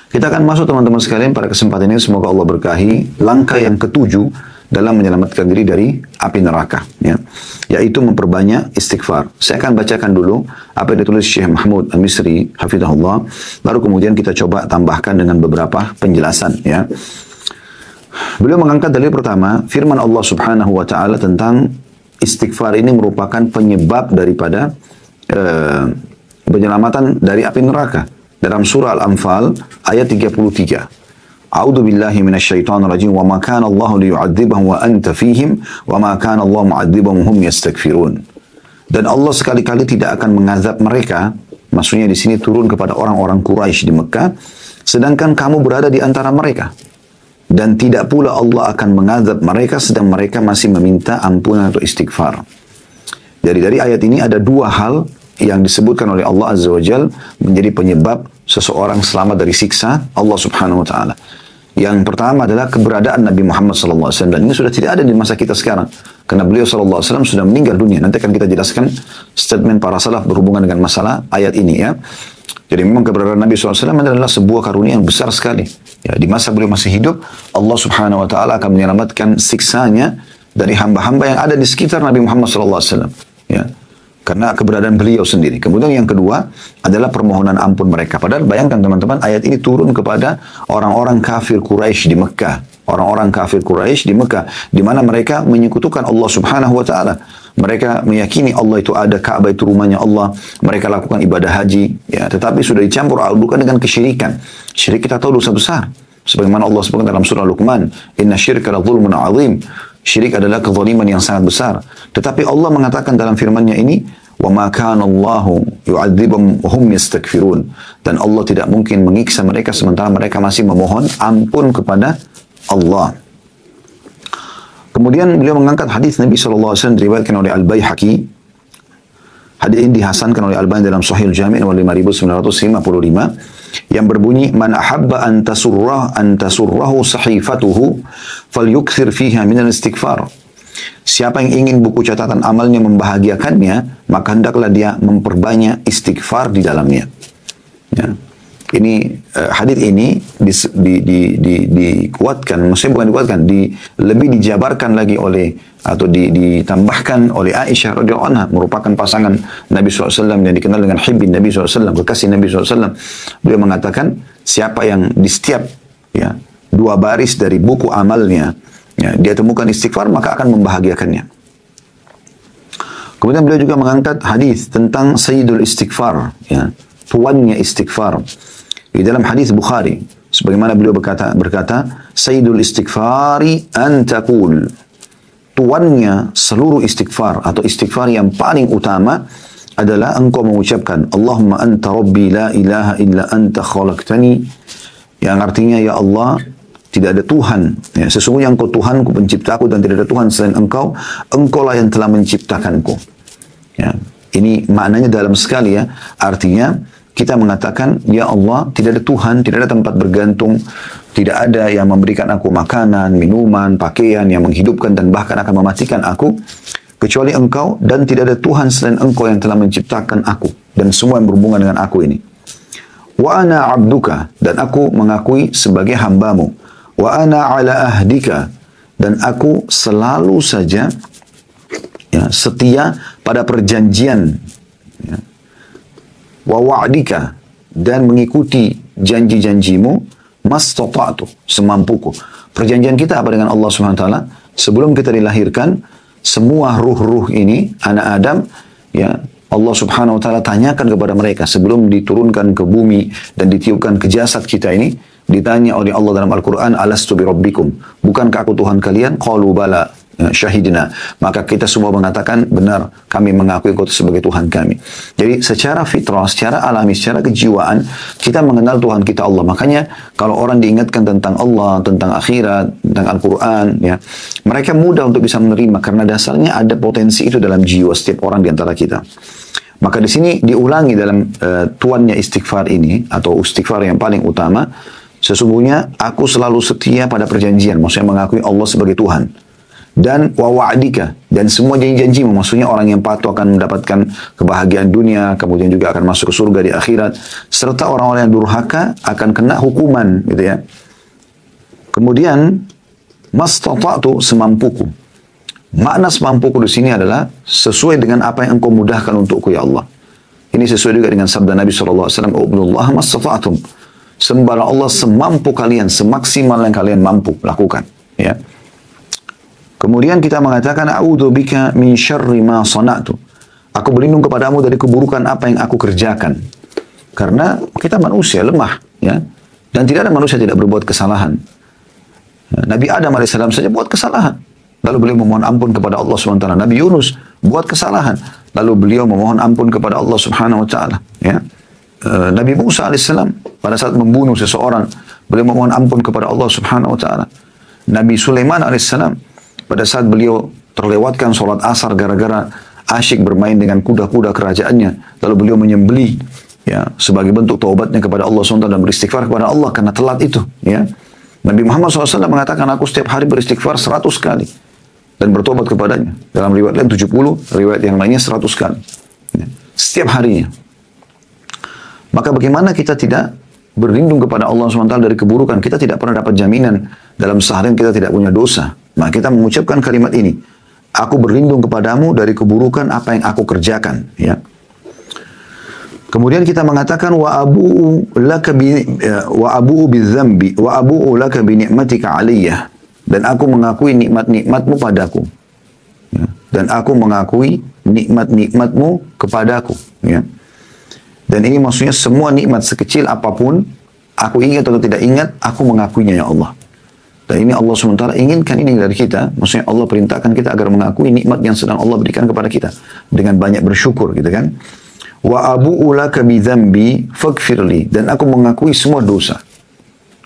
Kita akan masuk teman-teman sekalian pada kesempatan ini, semoga Allah berkahi langkah yang ketujuh dalam menyelamatkan diri dari api neraka, ya, yaitu memperbanyak istighfar. Saya akan bacakan dulu apa yang ditulis Syekh Mahmud Al-Misri hafizahullah, baru kemudian kita coba tambahkan dengan beberapa penjelasan, ya. Beliau mengangkat dalil pertama, firman Allah Subhanahu wa taala tentang istighfar ini merupakan penyebab daripada penyelamatan dari api neraka. Dalam surah Al-Anfal ayat 33. A'udzu billahi minasyaitonir rajim wa ma kana Allahu liyu'adzibahum wa anta fihim wa ma kana Allah mu'adzibahum hum yastaghfirun. Dan Allah sekali-kali tidak akan mengazab mereka, maksudnya di sini turun kepada orang-orang Quraisy di Mekah, sedangkan kamu berada di antara mereka. Dan tidak pula Allah akan mengazab mereka sedang mereka masih meminta ampunan atau istighfar. Jadi dari ayat ini ada dua hal yang disebutkan oleh Allah Azza wa Jal menjadi penyebab seseorang selamat dari siksa Allah Subhanahu wa taala. Yang pertama adalah keberadaan Nabi Muhammad sallallahu alaihi wasallam, dan ini sudah tidak ada di masa kita sekarang karena beliau sallallahu alaihi wasallam sudah meninggal dunia. Nanti akan kita jelaskan statement para salaf berhubungan dengan masalah ayat ini, ya. Jadi memang keberadaan Nabi SAW adalah sebuah karunia yang besar sekali. Ya, di masa beliau masih hidup, Allah Subhanahu wa taala akan menyelamatkan siksanya dari hamba-hamba yang ada di sekitar Nabi Muhammad SAW. Ya. Karena keberadaan beliau sendiri. Kemudian yang kedua adalah permohonan ampun mereka. Padahal bayangkan teman-teman, ayat ini turun kepada orang-orang kafir Quraisy di Mekah. Orang-orang kafir Quraisy di Mekah, di mana mereka menyekutukan Allah Subhanahu wa taala. Mereka meyakini Allah itu ada, Ka'bah itu rumahnya Allah. Mereka lakukan ibadah haji, ya, tetapi sudah dicampur adukan dengan kesyirikan. Syirik kita tahu dosa besar. Sebagaimana Allah sebutkan dalam surah Luqman, "Inna syirka la dzulmun 'adzim." Syirik adalah kezaliman yang sangat besar. Tetapi Allah mengatakan dalam firman-Nya ini, "Wa ma kana Allahu yu'adzibum hum yastaghfirun." Dan Allah tidak mungkin mengiksa mereka sementara mereka masih memohon ampun kepada Allah. Kemudian beliau mengangkat hadis Nabi SAW diriwayatkan oleh Al-Baihaqi. Hadis ini dihasankan oleh Al-Albani dalam Sahih Al-Jami' nomor 5955 yang berbunyi, "Man ahabba an tasurrahu sahifatuhu falyukthir fiha min al-istighfar." Siapa yang ingin buku catatan amalnya membahagiakannya, maka hendaklah dia memperbanyak istighfar di dalamnya. Ya. Ini hadis ini dikuatkan, maksudnya bukan dikuatkan, lebih dijabarkan lagi oleh atau ditambahkan oleh Aisyah radhiyallahu anha, merupakan pasangan Nabi SAW yang dikenal dengan hibbin Nabi SAW, kekasih Nabi SAW. Beliau mengatakan, siapa yang di setiap, ya, dua baris dari buku amalnya, ya, dia temukan istighfar, maka akan membahagiakannya. Kemudian beliau juga mengangkat hadis tentang Sayyidul Istighfar, ya, tuannya istighfar. Di dalam hadis Bukhari, sebagaimana beliau berkata, Sayyidul Istighfari an taqul. Tuannya seluruh istighfar atau istighfar yang paling utama adalah engkau mengucapkan Allahumma anta rabbi la ilaha illa anta khalaqtani, yang artinya, ya Allah, tidak ada Tuhan, ya, sesungguhnya engkau Tuhanku, penciptaku, dan tidak ada Tuhan selain engkau, engkaulah yang telah menciptakanku. Ya, ini maknanya dalam sekali, ya. Artinya kita mengatakan, ya Allah, tidak ada Tuhan, tidak ada tempat bergantung, tidak ada yang memberikan aku makanan, minuman, pakaian, yang menghidupkan dan bahkan akan mematikan aku, kecuali engkau, dan tidak ada Tuhan selain engkau yang telah menciptakan aku, dan semua yang berhubungan dengan aku ini. Wa ana abduka, dan aku mengakui sebagai hambamu. Wa ana ala ahdika, dan aku selalu saja, ya, setia pada perjanjian, ya, wa wa'dika, dan mengikuti janji-janjimu, mastata'tu, semampuku. Perjanjian kita apa dengan Allah Subhanahu wa taala? Sebelum kita dilahirkan, semua ruh-ruh ini, anak Adam, ya, Allah Subhanahu wa taala tanyakan kepada mereka sebelum diturunkan ke bumi dan ditiupkan ke jasad kita ini, ditanya oleh Allah dalam Al-Quran, alastu bi rabbikum, bukankah aku Tuhan kalian? Qalu bala, syahidina. Maka kita semua mengatakan, benar, kami mengakui engkau sebagai Tuhan kami. Jadi secara fitrah, secara alami, secara kejiwaan, kita mengenal Tuhan kita Allah. Makanya kalau orang diingatkan tentang Allah, tentang akhirat, tentang Al-Quran, ya, mereka mudah untuk bisa menerima karena dasarnya ada potensi itu dalam jiwa setiap orang di antara kita. Maka di sini diulangi dalam tuannya istighfar ini, atau istighfar yang paling utama, sesungguhnya aku selalu setia pada perjanjian, maksudnya mengakui Allah sebagai Tuhan. dan wa wa'dika, dan semua janji-janjimu, maksudnya orang yang patuh akan mendapatkan kebahagiaan dunia, kemudian juga akan masuk ke surga di akhirat, serta orang-orang yang durhaka akan kena hukuman, gitu ya. Kemudian mastata'tu, semampuku. Makna semampuku di sini adalah sesuai dengan apa yang engkau mudahkan untukku ya Allah. Ini sesuai juga dengan sabda Nabi SAW, "Ubudullah mastata'tum." Sembahlah Allah semampu kalian, semaksimal yang kalian mampu lakukan. Ya. Kemudian kita mengatakan, "A'udzubika min syarri ma sana'tu." Aku berlindung kepadamu dari keburukan apa yang aku kerjakan. Karena kita manusia lemah, ya, dan tidak ada manusia yang tidak berbuat kesalahan. Nabi Adam alaihissalam saja buat kesalahan. Lalu beliau memohon ampun kepada Allah SWT. Nabi Yunus buat kesalahan. Lalu beliau memohon ampun kepada Allah Subhanahu Wa Taala. Ya. Nabi Musa alaihissalam pada saat membunuh seseorang, beliau memohon ampun kepada Allah Subhanahu Wa Taala. Nabi Sulaiman alaihissalam pada saat beliau terlewatkan sholat asar gara-gara asyik bermain dengan kuda-kuda kerajaannya, lalu beliau menyembelih, ya, sebagai bentuk taubatnya kepada Allah SWT dan beristighfar kepada Allah karena telat itu. Ya. Nabi Muhammad SAW mengatakan, aku setiap hari beristighfar 100 kali. Dan bertobat kepadanya. Dalam riwayat lain 70, riwayat yang lainnya 100 kali. Ya. Setiap harinya. Maka bagaimana kita tidak berlindung kepada Allah SWT dari keburukan? Kita tidak pernah dapat jaminan dalam seharian kita tidak punya dosa. Maka kita mengucapkan kalimat ini. Aku berlindung kepadamu dari keburukan apa yang aku kerjakan. Ya. Kemudian kita mengatakan wa abu'u laka bi ni'matika 'alayya, dan aku mengakui nikmat-nikmatmu padaku. Ya. Dan aku mengakui nikmat-nikmatmu kepadaku. Ya. Dan ini maksudnya semua nikmat sekecil apapun, aku ingat atau tidak ingat, aku mengakuinya ya Allah. Dan ini Allah SWT inginkan ini dari kita. Maksudnya Allah perintahkan kita agar mengakui nikmat yang sedang Allah berikan kepada kita. Dengan banyak bersyukur gitu kan. Wa abu'u laka bi dzambi faghfirli, dan aku mengakui semua dosa.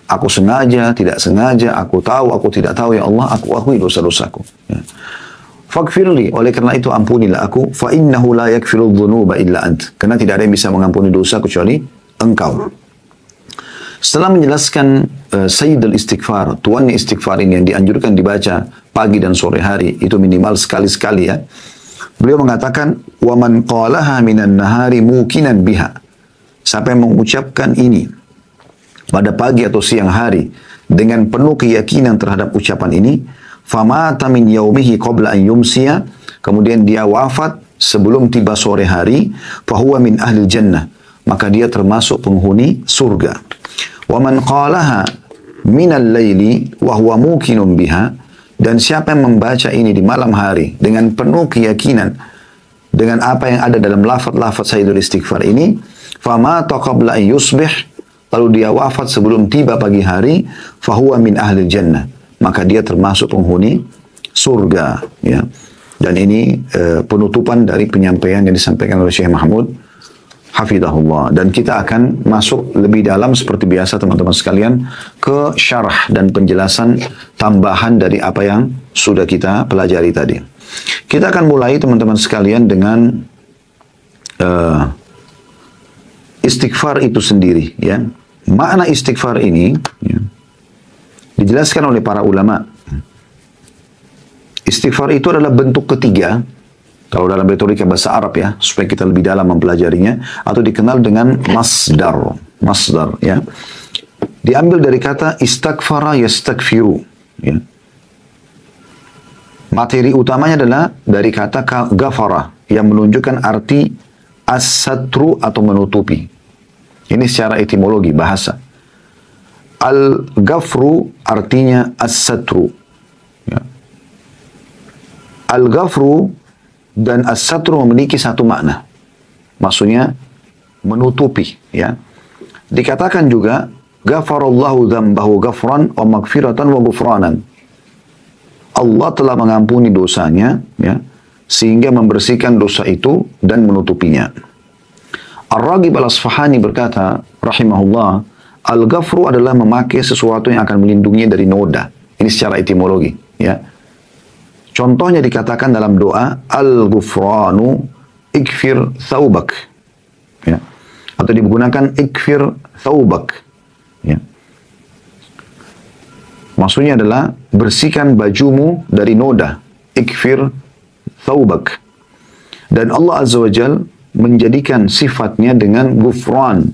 Aku sengaja, tidak sengaja, aku tahu, aku tidak tahu ya Allah, aku akui dosa-dosaku. Ya. Faghfirli, oleh karena itu ampunilah aku, fa innahu la yaghfiru dzunuba illa ant. Karena tidak ada yang bisa mengampuni dosa kecuali Engkau. Setelah menjelaskan Sayyidul Istighfar, tuannya istighfar ini yang dianjurkan dibaca pagi dan sore hari, itu minimal sekali-sekali ya. Beliau mengatakan, wa man qalaha minan nahari mukinan biha. Siapa yang mengucapkan ini pada pagi atau siang hari dengan penuh keyakinan terhadap ucapan ini, famata min yaumihi qabla an yumsiya, kemudian dia wafat sebelum tiba sore hari, fahuwa min ahli jannah, maka dia termasuk penghuni surga. Wa man qalaha minal laili wa huwa mukinun biha, dan siapa yang membaca ini di malam hari dengan penuh keyakinan dengan apa yang ada dalam lafaz-lafaz Sayyidul Istighfar ini, famata qabla an yusbih, lalu dia wafat sebelum tiba pagi hari, fahuwa min ahli jannah, maka dia termasuk penghuni surga. Ya. Dan ini penutupan dari penyampaian yang disampaikan oleh Syekh Mahmud hafidhahullah. Dan kita akan masuk lebih dalam seperti biasa teman-teman sekalian ke syarah dan penjelasan tambahan dari apa yang sudah kita pelajari tadi. Kita akan mulai teman-teman sekalian dengan istighfar itu sendiri. Ya. Makna istighfar ini ya, dijelaskan oleh para ulama. Istighfar itu adalah bentuk ketiga, kalau dalam retorika bahasa Arab ya, supaya kita lebih dalam mempelajarinya, atau dikenal dengan masdar. Masdar ya. Diambil dari kata istaghfara yastaghfiru. Ya. Materi utamanya adalah dari kata ghafara yang menunjukkan arti as-satru atau menutupi. Ini secara etimologi bahasa. Al-ghafru artinya as-satru. Ya. Al-ghafru dan as-satru memiliki satu makna. Maksudnya menutupi, ya. Dikatakan juga ghafarallahu dzambahu ghafran wa maghfiratan wa ghufranan. Allah telah mengampuni dosanya, ya, sehingga membersihkan dosa itu dan menutupinya. Ar-Raghib Al-Asfahani berkata, rahimahullah, al-ghafru adalah memakai sesuatu yang akan melindunginya dari noda. Ini secara etimologi, ya. Contohnya dikatakan dalam doa, al-ghufranu ikfir thawbak. Ya. Atau digunakan ikfir thawbak. Ya. Maksudnya adalah bersihkan bajumu dari noda. ikfir thawbak. Dan Allah Azza wa Jal menjadikan sifatnya dengan gufran,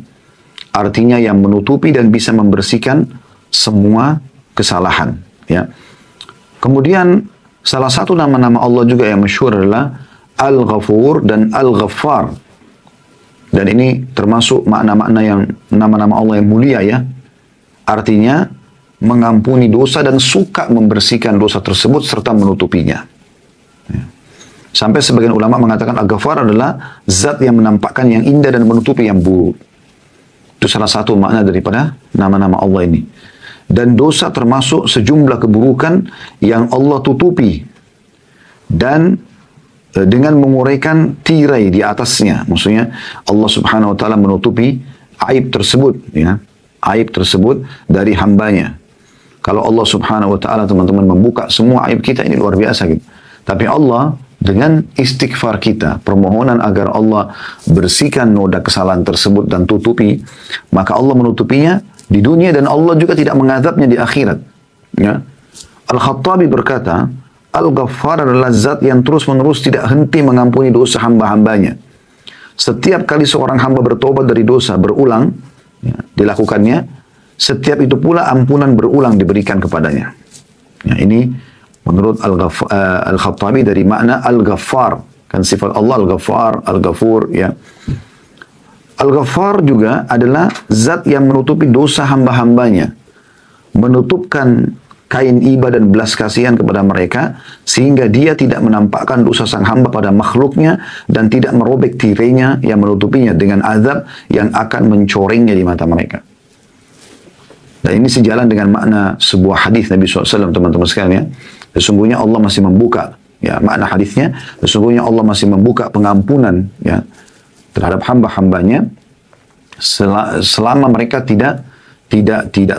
artinya yang menutupi dan bisa membersihkan semua kesalahan. Ya. Kemudian salah satu nama-nama Allah juga yang masyhur adalah Al-Ghafur dan Al-Ghaffar. Dan ini termasuk makna-makna yang nama-nama Allah yang mulia ya. Artinya mengampuni dosa dan suka membersihkan dosa tersebut serta menutupinya. Ya. Sampai sebagian ulama mengatakan Al-Ghaffar adalah zat yang menampakkan yang indah dan menutupi yang buruk. Itu salah satu makna daripada nama-nama Allah ini. Dan dosa termasuk sejumlah keburukan yang Allah tutupi. Dan dengan menguraikan tirai di atasnya. Maksudnya Allah subhanahu wa ta'ala menutupi aib tersebut. Ya. Aib tersebut dari hambanya. Kalau Allah subhanahu wa ta'ala teman-teman membuka semua aib kita, ini luar biasa gitu. Tapi Allah dengan istighfar kita, permohonan agar Allah bersihkan noda kesalahan tersebut dan tutupi, maka Allah menutupinya di dunia dan Allah juga tidak mengadabnya di akhirat. Ya. Al-Khattabi berkata, Al-Ghaffar adalah zat yang terus-menerus tidak henti mengampuni dosa hamba-hambanya. Setiap kali seorang hamba bertobat dari dosa berulang, ya, dilakukannya, setiap itu pula ampunan berulang diberikan kepadanya. Ya, ini menurut Al-Khattabi dari makna Al-Ghaffar. Kan sifat Allah Al-Ghaffar, Al-Ghafur. Ya. Al-Ghaffar juga adalah zat yang menutupi dosa hamba-hambanya. Menutupkan kain iba dan belas kasihan kepada mereka, sehingga dia tidak menampakkan dosa sang hamba pada makhluknya, dan tidak merobek tirainya yang menutupinya dengan azab yang akan mencorengnya di mata mereka. Dan ini sejalan dengan makna sebuah hadis Nabi SAW, teman-teman sekalian ya. Sesungguhnya Allah masih membuka, ya makna hadisnya, sesungguhnya Allah masih membuka pengampunan ya terhadap hamba-hambanya selama mereka tidak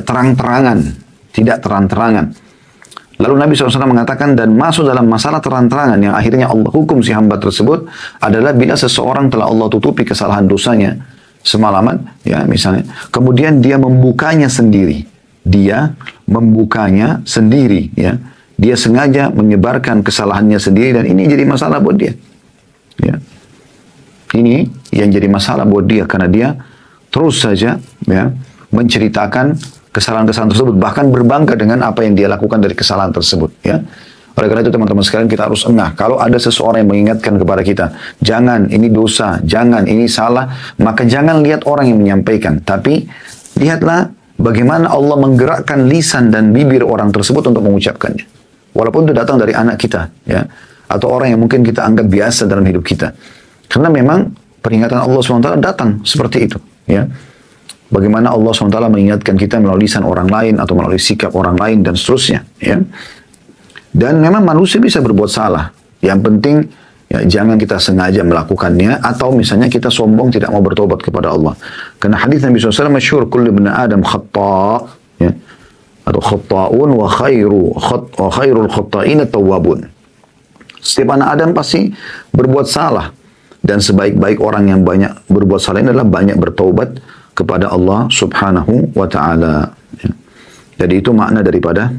terang-terangan, tidak terang-terangan. Lalu Nabi SAW mengatakan, dan masuk dalam masalah terang-terangan yang akhirnya Allah hukum si hamba tersebut adalah bila seseorang telah Allah tutupi kesalahan dosanya semalaman, ya misalnya, kemudian dia membukanya sendiri, ya. Dia sengaja menyebarkan kesalahannya sendiri dan ini jadi masalah buat dia. Ya. Ini yang jadi masalah buat dia karena dia terus saja ya menceritakan kesalahan-kesalahan tersebut, bahkan berbangga dengan apa yang dia lakukan dari kesalahan tersebut. Ya. Oleh karena itu teman-teman sekalian kita harus engah. Kalau ada seseorang yang mengingatkan kepada kita, jangan ini dosa, jangan ini salah, maka jangan lihat orang yang menyampaikan, tapi lihatlah bagaimana Allah menggerakkan lisan dan bibir orang tersebut untuk mengucapkannya. Walaupun itu datang dari anak kita, ya, atau orang yang mungkin kita anggap biasa dalam hidup kita. Karena memang peringatan Allah SWT datang seperti itu, ya. Bagaimana Allah SWT mengingatkan kita melalui lisan orang lain atau melalui sikap orang lain dan seterusnya, ya. Dan memang manusia bisa berbuat salah. Yang penting ya, jangan kita sengaja melakukannya atau misalnya kita sombong tidak mau bertobat kepada Allah. Karena hadis Nabi SAW masyhur, kullu ibn Adam khata', ya. Atau khatta'un wa khairul khatta'in at-tawwabun. Setiap anak Adam pasti berbuat salah, dan sebaik-baik orang yang banyak berbuat salah ini adalah banyak bertaubat kepada Allah Subhanahu wa taala. Ya. Jadi itu makna daripada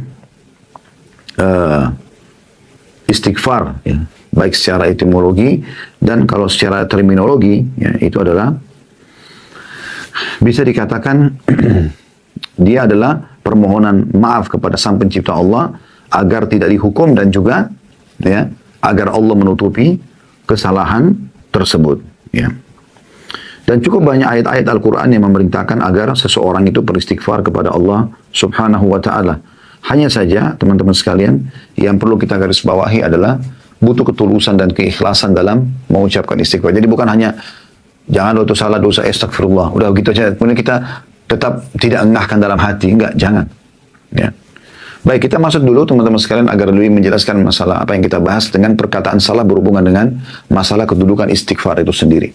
istighfar, ya. Baik secara etimologi dan kalau secara terminologi, ya, itu adalah bisa dikatakan dia adalah permohonan maaf kepada Sang Pencipta Allah agar tidak dihukum dan juga ya agar Allah menutupi kesalahan tersebut, ya. Dan cukup banyak ayat-ayat Al-Quran yang memerintahkan agar seseorang itu beristighfar kepada Allah Subhanahu wa ta'ala. Hanya saja teman-teman sekalian, yang perlu kita garis bawahi adalah butuh ketulusan dan keikhlasan dalam mengucapkan istighfar. Jadi bukan hanya jangan lo itu salah dosa astagfirullah, udah gitu aja, kemudian kita tetap tidak engahkan dalam hati, enggak, jangan. Ya. Baik, kita masuk dulu teman-teman sekalian agar lebih menjelaskan masalah apa yang kita bahas dengan perkataan salah berhubungan dengan masalah kedudukan istighfar itu sendiri.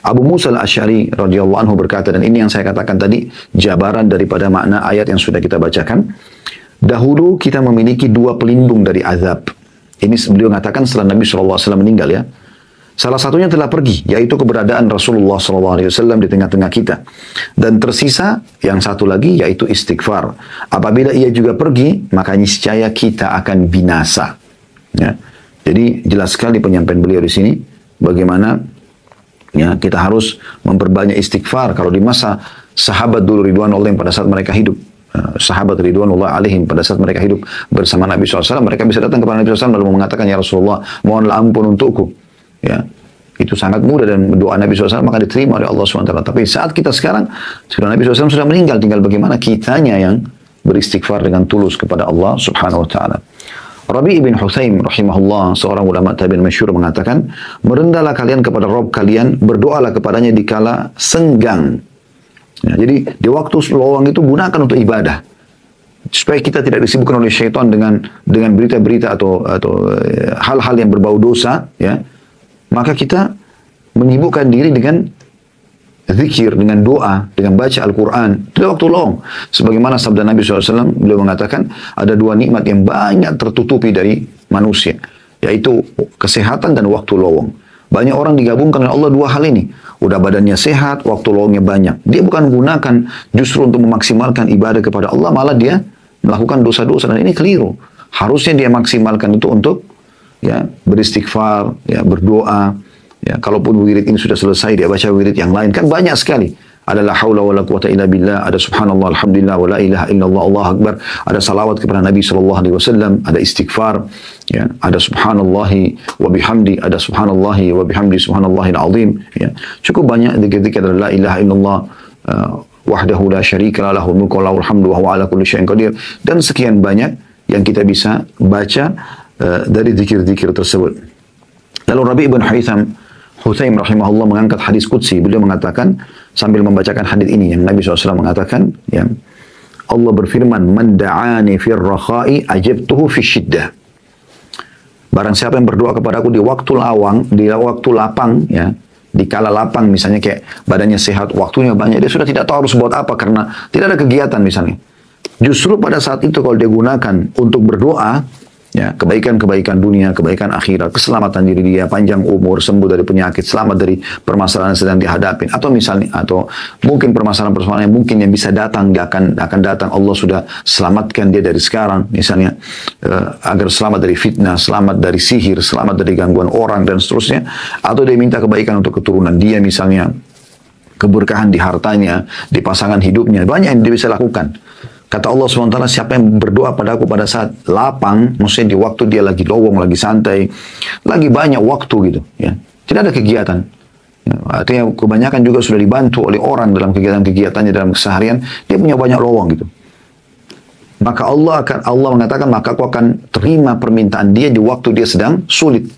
Abu Musa al-Asy'ari radhiyallahu anhu berkata, dan ini yang saya katakan tadi, jabaran daripada makna ayat yang sudah kita bacakan. Dahulu kita memiliki dua pelindung dari azab. Ini beliau mengatakan setelah Nabi SAW meninggal, ya. Salah satunya telah pergi, yaitu keberadaan Rasulullah SAW di tengah-tengah kita. Dan tersisa yang satu lagi, yaitu istighfar. Apabila ia juga pergi, maka niscaya kita akan binasa. Ya. Jadi jelas sekali penyampaian beliau di sini bagaimana ya kita harus memperbanyak istighfar. Kalau di masa sahabat dulu ridwanullah pada saat mereka hidup, sahabat ridwanullah alaihim pada saat mereka hidup bersama Nabi SAW, mereka bisa datang kepada Nabi SAW lalu mengatakan, ya Rasulullah, mohonlah ampun untukku. Ya, itu sangat mudah dan doa Nabi SAW maka diterima oleh Allah SWT. Tapi saat kita sekarang, sudah Nabi SAW sudah meninggal, tinggal bagaimana kitanya yang beristighfar dengan tulus kepada Allah Subhanahu Wa Taala. Rabi' bin Hutsaim rahimahullah, seorang ulama tabi'in masyhur mengatakan, merendahlah kalian kepada Rabb kalian, berdoalah kepadanya di kala senggang. Ya, jadi di waktu lowong itu gunakan untuk ibadah. Supaya kita tidak disibukkan oleh syaitan dengan berita-berita atau hal-hal yang berbau dosa, ya. Maka kita menyibukkan diri dengan zikir, dengan doa, dengan baca Al-Quran. Itu waktu lowong. Sebagaimana sabda Nabi SAW, beliau mengatakan, ada dua nikmat yang banyak tertutupi dari manusia, yaitu kesehatan dan waktu lowong. Banyak orang digabungkan oleh Allah dua hal ini. Udah badannya sehat, waktu lowongnya banyak. Dia bukan gunakan justru untuk memaksimalkan ibadah kepada Allah, malah dia melakukan dosa-dosa. Dan ini keliru. Harusnya dia maksimalkan itu untuk ya beristighfar, ya berdoa. Ya, kalaupun wirid ini sudah selesai, dia baca wirid yang lain. Kan banyak sekali. Ada la haula wa la quwata illa billah, ada subhanallah, alhamdulillah, wa la ilaha illallah, Allah akbar. Ada salawat kepada Nabi SAW, ada istighfar, ya, ada subhanallahi wa bihamdi, ada subhanallahi wa bihamdi, subhanallahil azim. Ya. Cukup banyak zikir-zikir, ada la ilaha illallah, wahdahu la syarika la lahul mulku wa lahul hamdu wa huwa ala kulli syai'in qadir. Dan sekian banyak yang kita bisa baca dari zikir-zikir tersebut. Lalu Rabi' bin Hutsaim rahimahullah mengangkat hadis qudsi. Beliau mengatakan sambil membacakan hadis ini yang Nabi SAW mengatakan, ya, Allah berfirman, "Man da'ani fir rakha'i ajabtuhu fi syiddah." Barang siapa yang berdoa kepadaku di waktu lawang, di waktu lapang, ya, di kala lapang misalnya kayak badannya sehat, waktunya banyak, dia sudah tidak tahu harus buat apa karena tidak ada kegiatan misalnya. Justru pada saat itu kalau dia gunakan untuk berdoa, ya, kebaikan-kebaikan dunia, kebaikan akhirat, keselamatan diri dia, panjang umur, sembuh dari penyakit, selamat dari permasalahan yang sedang dihadapi, atau misalnya, atau mungkin permasalahan-permasalahan yang mungkin yang bisa datang, dia akan datang, Allah sudah selamatkan dia dari sekarang, misalnya, agar selamat dari fitnah, selamat dari sihir, selamat dari gangguan orang, dan seterusnya, atau dia minta kebaikan untuk keturunan dia, misalnya, keberkahan di hartanya, di pasangan hidupnya, banyak yang dia bisa lakukan. Kata Allah SWT, siapa yang berdoa padaku pada saat lapang, maksudnya di waktu dia lagi lowong, lagi santai, lagi banyak waktu gitu, ya, tidak ada kegiatan. Ya, artinya kebanyakan juga sudah dibantu oleh orang dalam kegiatan-kegiatannya dalam keseharian, dia punya banyak lowong gitu. Maka Allah mengatakan, maka aku akan terima permintaan dia di waktu dia sedang sulit.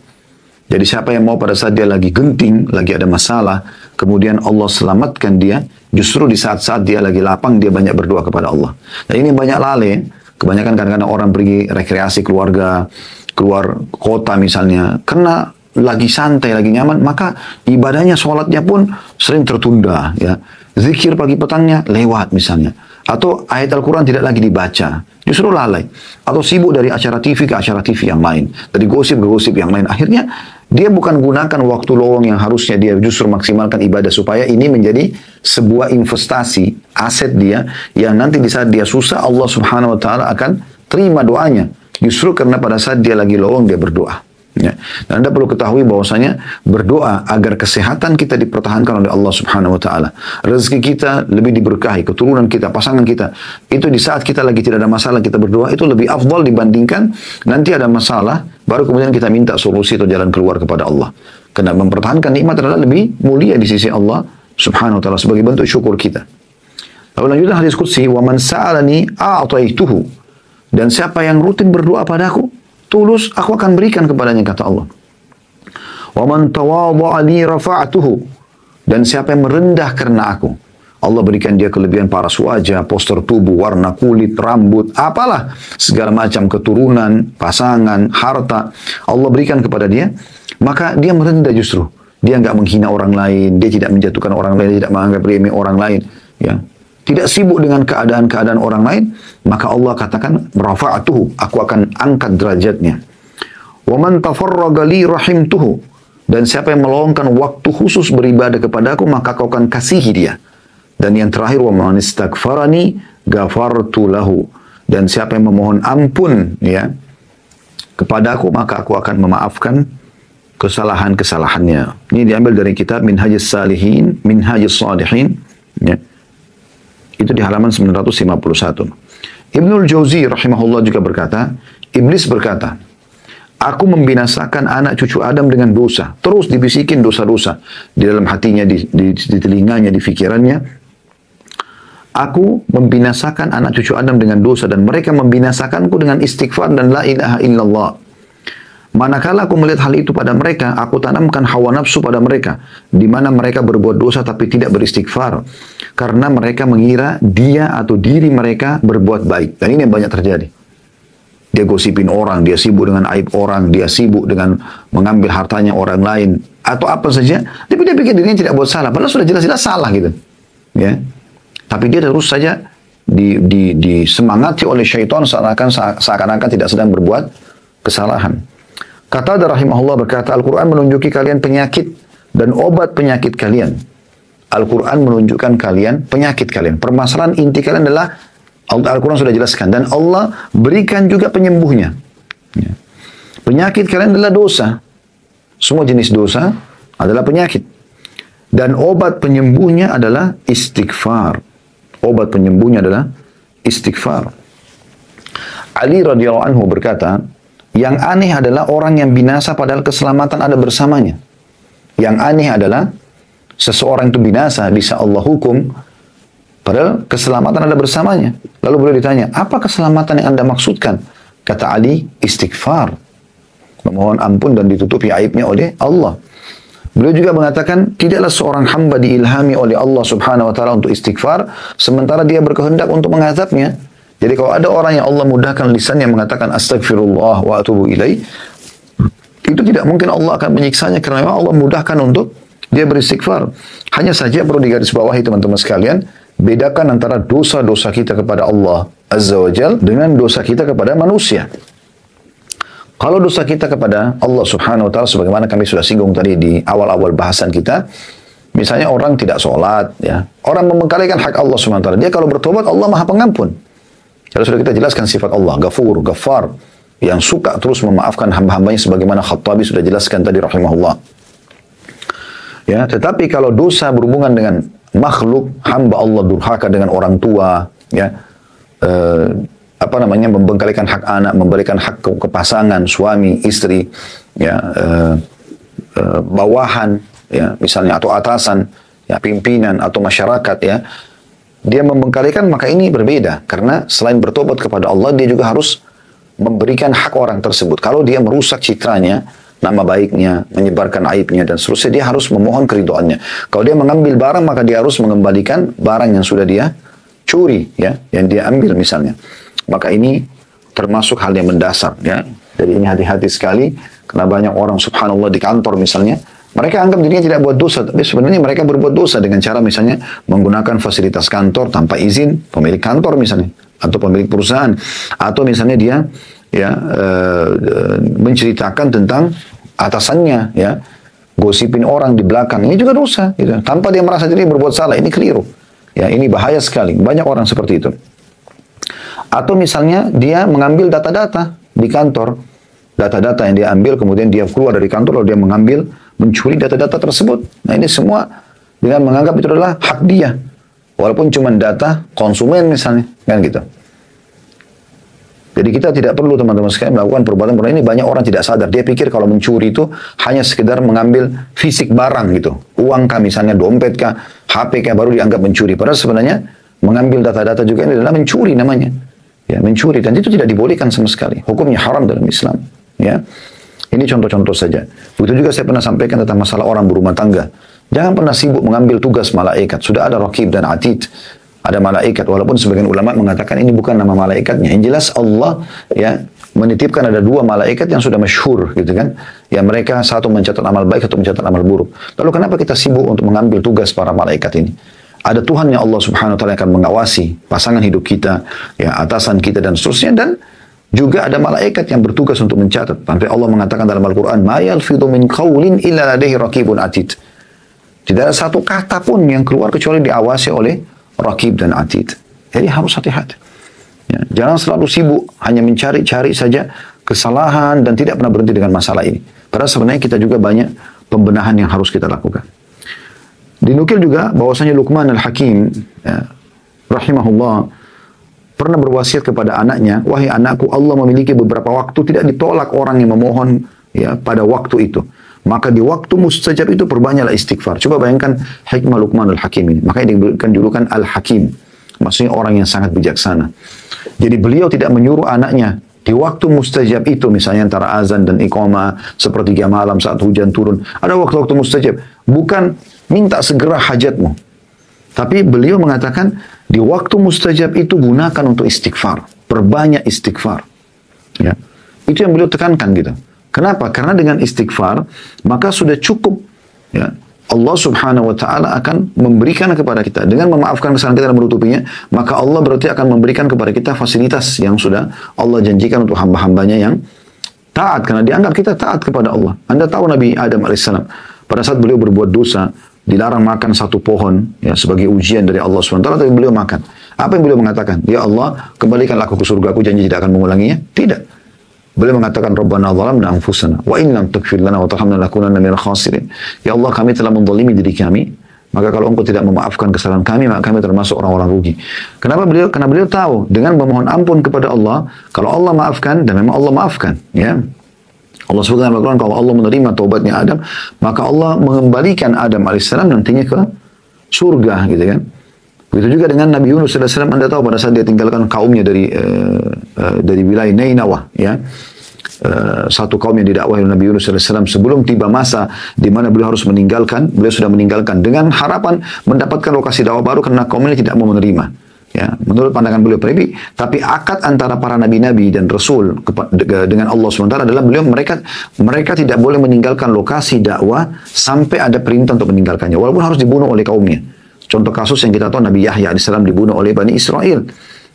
Jadi siapa yang mau pada saat dia lagi genting, lagi ada masalah, kemudian Allah selamatkan dia, justru di saat-saat dia lagi lapang, dia banyak berdoa kepada Allah. Dan ini banyak lalai, kebanyakan kadang-kadang orang pergi rekreasi keluarga, keluar kota misalnya, karena lagi santai, lagi nyaman, maka ibadahnya, sholatnya pun sering tertunda, ya. Zikir pagi petangnya lewat misalnya. Atau ayat Al-Quran tidak lagi dibaca, justru lalai. Atau sibuk dari acara TV ke acara TV yang lain, dari gosip ke gosip yang lain. Akhirnya dia bukan gunakan waktu lowong yang harusnya dia justru maksimalkan ibadah supaya ini menjadi sebuah investasi, aset dia, yang nanti di saat dia susah Allah Subhanahu Wa Taala akan terima doanya. Justru karena pada saat dia lagi lowong dia berdoa. Ya. Dan Anda perlu ketahui bahwasanya berdoa agar kesehatan kita dipertahankan oleh Allah Subhanahu Wa Taala, rezeki kita lebih diberkahi, keturunan kita, pasangan kita, itu di saat kita lagi tidak ada masalah kita berdoa itu lebih afdal dibandingkan nanti ada masalah baru kemudian kita minta solusi atau jalan keluar kepada Allah. Karena mempertahankan nikmat adalah lebih mulia di sisi Allah Subhanahu Wa Taala sebagai bentuk syukur kita. Lalu lanjutkan hadis qudsi, wa man sa'alani a'taituhu, dan siapa yang rutin berdoa padaku tulus, aku akan berikan kepadanya, kata Allah. Wa man tawadha'a li rafa'tuhu, dan siapa yang merendah karena aku, Allah berikan dia kelebihan paras wajah, postur tubuh, warna kulit, rambut, apalah, segala macam keturunan, pasangan, harta, Allah berikan kepada dia, maka dia merendah justru. Dia enggak menghina orang lain, dia tidak menjatuhkan orang lain, dia tidak menganggap remeh orang lain, ya. Tidak sibuk dengan keadaan-keadaan orang lain, maka Allah katakan, rafa'atuhu, aku akan angkat derajatnya. Wa man tafarraga li rahimtuhu, dan siapa yang meluangkan waktu khusus beribadah kepadaku, maka aku akan kasihi dia. Dan yang terakhir, wa man istaghfarani ghafartu lahu, dan siapa yang memohon ampun, ya, kepadaku, maka aku akan memaafkan kesalahan-kesalahannya. Ini diambil dari kitab Minhajus Salihin, Minhajus Salihin, ya. Itu di halaman 951. Ibnul Jauzi rahimahullah juga berkata, Iblis berkata, aku membinasakan anak cucu Adam dengan dosa. Terus dibisikin dosa-dosa di dalam hatinya, di telinganya, di fikirannya. Aku membinasakan anak cucu Adam dengan dosa dan mereka membinasakanku dengan istighfar dan la ilaha illallah. Manakala aku melihat hal itu pada mereka, aku tanamkan hawa nafsu pada mereka, di mana mereka berbuat dosa tapi tidak beristighfar, karena mereka mengira dia atau diri mereka berbuat baik. Dan ini yang banyak terjadi. Dia gosipin orang, dia sibuk dengan aib orang, dia sibuk dengan mengambil hartanya orang lain, atau apa saja, tapi dia pikir dirinya tidak buat salah, padahal sudah jelas-jelas salah gitu. Ya. Tapi dia terus saja disemangati oleh syaitan seakan-akan tidak sedang berbuat kesalahan. Qatadah rahimahullah berkata, Al-Quran menunjuki kalian penyakit dan obat penyakit kalian. Al-Quran menunjukkan kalian penyakit kalian. Permasalahan inti kalian adalah, Al-Quran sudah jelaskan, dan Allah berikan juga penyembuhnya. Ya. Penyakit kalian adalah dosa. Semua jenis dosa adalah penyakit. Dan obat penyembuhnya adalah istighfar. Obat penyembuhnya adalah istighfar. Ali radhiyallahu anhu berkata, yang aneh adalah orang yang binasa padahal keselamatan ada bersamanya. Yang aneh adalah seseorang itu binasa, bisa Allah hukum, padahal keselamatan ada bersamanya. Lalu beliau ditanya, apa keselamatan yang Anda maksudkan? Kata Ali, istighfar. Memohon ampun dan ditutupi aibnya oleh Allah. Beliau juga mengatakan, tidaklah seorang hamba diilhami oleh Allah subhanahu wa ta'ala untuk istighfar, sementara dia berkehendak untuk mengazabnya. Jadi kalau ada orang yang Allah mudahkan lisannya mengatakan astagfirullah wa atubu ilaih, itu tidak mungkin Allah akan menyiksanya karena memang Allah mudahkan untuk dia beristighfar. Hanya saja perlu digarisbawahi teman-teman sekalian, bedakan antara dosa-dosa kita kepada Allah Azza wa Jal dengan dosa kita kepada manusia. Kalau dosa kita kepada Allah Subhanahu wa Ta'ala, sebagaimana kami sudah singgung tadi di awal-awal bahasan kita, misalnya orang tidak sholat, ya, orang membengkalikan hak Allah Subhanahu wa Ta'ala, dia kalau bertobat Allah Maha Pengampun. Kalau sudah kita jelaskan sifat Allah, Ghafur, Ghaffar, yang suka terus memaafkan hamba-hambanya sebagaimana Khattabi sudah jelaskan tadi rahimahullah. Ya, tetapi kalau dosa berhubungan dengan makhluk, hamba Allah durhaka dengan orang tua, ya, membengkalikan hak anak, memberikan hak ke pasangan, suami, istri, ya, bawahan, ya, misalnya, atau atasan, ya, pimpinan, atau masyarakat, ya, dia membengkalikan, maka ini berbeda. Karena selain bertobat kepada Allah, dia juga harus memberikan hak orang tersebut. Kalau dia merusak citranya, nama baiknya, menyebarkan aibnya, dan seterusnya, dia harus memohon keridhaannya. Kalau dia mengambil barang, maka dia harus mengembalikan barang yang sudah dia curi, ya, yang dia ambil misalnya. Maka ini termasuk hal yang mendasar, ya. Jadi ini hati-hati sekali, karena banyak orang subhanallah di kantor misalnya, mereka anggap dirinya tidak buat dosa, tapi sebenarnya mereka berbuat dosa dengan cara misalnya menggunakan fasilitas kantor tanpa izin pemilik kantor misalnya, atau pemilik perusahaan, atau misalnya dia, ya, menceritakan tentang atasannya, ya, gosipin orang di belakang, ini juga dosa, gitu. Tanpa dia merasa diri berbuat salah, ini keliru, ya, ini bahaya sekali, banyak orang seperti itu. Atau misalnya dia mengambil data-data di kantor, data-data yang dia ambil, kemudian dia keluar dari kantor, lalu dia mengambil, mencuri data-data tersebut. Nah, ini semua dengan menganggap itu adalah hak dia, walaupun cuma data konsumen misalnya, kan gitu. Jadi kita tidak perlu teman-teman sekalian melakukan perbuatan-perbuatan ini. Banyak orang tidak sadar, dia pikir kalau mencuri itu hanya sekedar mengambil fisik barang gitu, uang kah misalnya, dompet kah, HP kah, baru dianggap mencuri. Padahal sebenarnya mengambil data-data juga ini adalah mencuri namanya, ya, mencuri, dan itu tidak dibolehkan sama sekali, hukumnya haram dalam Islam, ya. Ini contoh-contoh saja. Begitu juga saya pernah sampaikan tentang masalah orang berumah tangga. Jangan pernah sibuk mengambil tugas malaikat. Sudah ada Raqib dan Atid. Ada malaikat. Walaupun sebagian ulama mengatakan ini bukan nama malaikatnya. Yang jelas Allah, ya, menitipkan ada dua malaikat yang sudah masyhur, gitu kan. Yang mereka satu mencatat amal baik, satu mencatat amal buruk. Lalu kenapa kita sibuk untuk mengambil tugas para malaikat ini? Ada Tuhan yang Allah Subhanahu wa Ta'ala akan mengawasi pasangan hidup kita, ya, atasan kita, dan seterusnya. Dan juga ada malaikat yang bertugas untuk mencatat. Sampai Allah mengatakan dalam Al-Quran, "Ma yalfidhu min qawlin illa ladaihi raqibun atid." Tidak ada satu kata pun yang keluar kecuali diawasi oleh Raqib dan Atid. Jadi harus hati-hati. Ya, jangan selalu sibuk hanya mencari-cari saja. kesalahan dan tidak pernah berhenti dengan masalah ini. Padahal sebenarnya kita juga banyak pembenahan yang harus kita lakukan. Dinukil juga bahwasanya Luqman Al-Hakim ya, rahimahullah pernah berwasiat kepada anaknya, wahai anakku, Allah memiliki beberapa waktu tidak ditolak orang yang memohon ya pada waktu itu. Maka di waktu mustajab itu perbanyaklah istighfar. Coba bayangkan hikmah Luqman Al-Hakim ini. Makanya diberikan julukan Al-Hakim. Maksudnya orang yang sangat bijaksana. Jadi beliau tidak menyuruh anaknya di waktu mustajab itu, misalnya antara azan dan iqamah, sepertiga malam saat hujan turun. Ada waktu-waktu mustajab. Bukan minta segera hajatmu. Tapi beliau mengatakan, di waktu mustajab itu gunakan untuk istighfar. Perbanyak istighfar. Ya. Itu yang beliau tekankan gitu. Kenapa? Karena dengan istighfar, maka sudah cukup. Ya. Allah subhanahu wa ta'ala akan memberikan kepada kita. Dengan memaafkan kesalahan kita dan menutupinya, maka Allah berarti akan memberikan kepada kita fasilitas yang sudah Allah janjikan untuk hamba-hambanya yang taat. Karena dianggap kita taat kepada Allah. Anda tahu Nabi Adam AS, pada saat beliau berbuat dosa, dilarang makan satu pohon ya sebagai ujian dari Allah SWT, tapi beliau makan. Apa yang beliau mengatakan? Ya Allah, kembalikanlah aku ke surga, aku janji tidak akan mengulanginya. Tidak. Beliau mengatakan, Rabbana zalamna anfusana wa in lam taghfir lana wa tarhamna lakunanna minal khasirin. Ya Allah, kami telah menzalimi diri kami, maka kalau Engkau tidak memaafkan kesalahan kami, maka kami termasuk orang-orang rugi. Kenapa beliau? Karena beliau tahu dengan memohon ampun kepada Allah, kalau Allah maafkan, dan memang Allah maafkan, ya. Allah sebutkan dalam Al-Quran, kalau Allah menerima taubatnya Adam, maka Allah mengembalikan Adam AS nantinya ke surga, gitu kan. Begitu juga dengan Nabi Yunus AS, Anda tahu pada saat dia tinggalkan kaumnya dari wilayah Nainawah, ya. Satu kaum yang didakwahi oleh Nabi Yunus AS sebelum tiba masa di mana beliau harus meninggalkan, beliau sudah meninggalkan dengan harapan mendapatkan lokasi dakwah baru karena kaum ini tidak mau menerima. Ya, menurut pandangan beliau pribadi, tapi akad antara para nabi-nabi dan rasul dengan Allah SWT adalah mereka tidak boleh meninggalkan lokasi dakwah sampai ada perintah untuk meninggalkannya, walaupun harus dibunuh oleh kaumnya. Contoh kasus yang kita tahu, Nabi Yahya AS dibunuh oleh Bani Israel.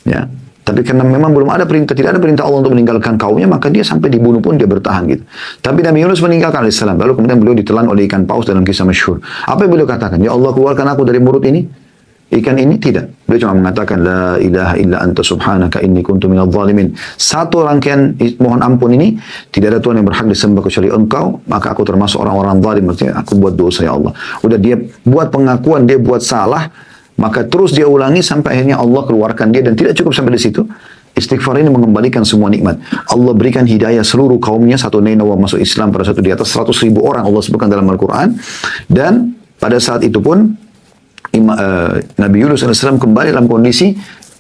Ya, tapi karena memang belum ada perintah, tidak ada perintah Allah untuk meninggalkan kaumnya, maka dia sampai dibunuh pun dia bertahan gitu. Tapi Nabi Yunus meninggalkan AS, lalu kemudian beliau ditelan oleh ikan paus dalam kisah masyhur. Apa yang beliau katakan? Ya Allah, keluarkan aku dari mulut ini. Ikan ini tidak. Beliau cuma mengatakan, La ilaha illa anta subhanaka inni kuntu minadh dhalimin. Satu rangkaian mohon ampun ini, tidak ada Tuhan yang berhak disembah kecuali Engkau, maka aku termasuk orang-orang zalim. Maksudnya aku buat dosa ya Allah. Udah dia buat pengakuan, dia buat salah, maka terus dia ulangi sampai akhirnya Allah keluarkan dia, dan tidak cukup sampai di situ. Istighfar ini mengembalikan semua nikmat. Allah berikan hidayah seluruh kaumnya, satu Nainawah masuk Islam pada satu di atas 100.000 orang Allah sebutkan dalam Al-Quran. Dan pada saat itu pun Nabi Yunus AS kembali dalam kondisi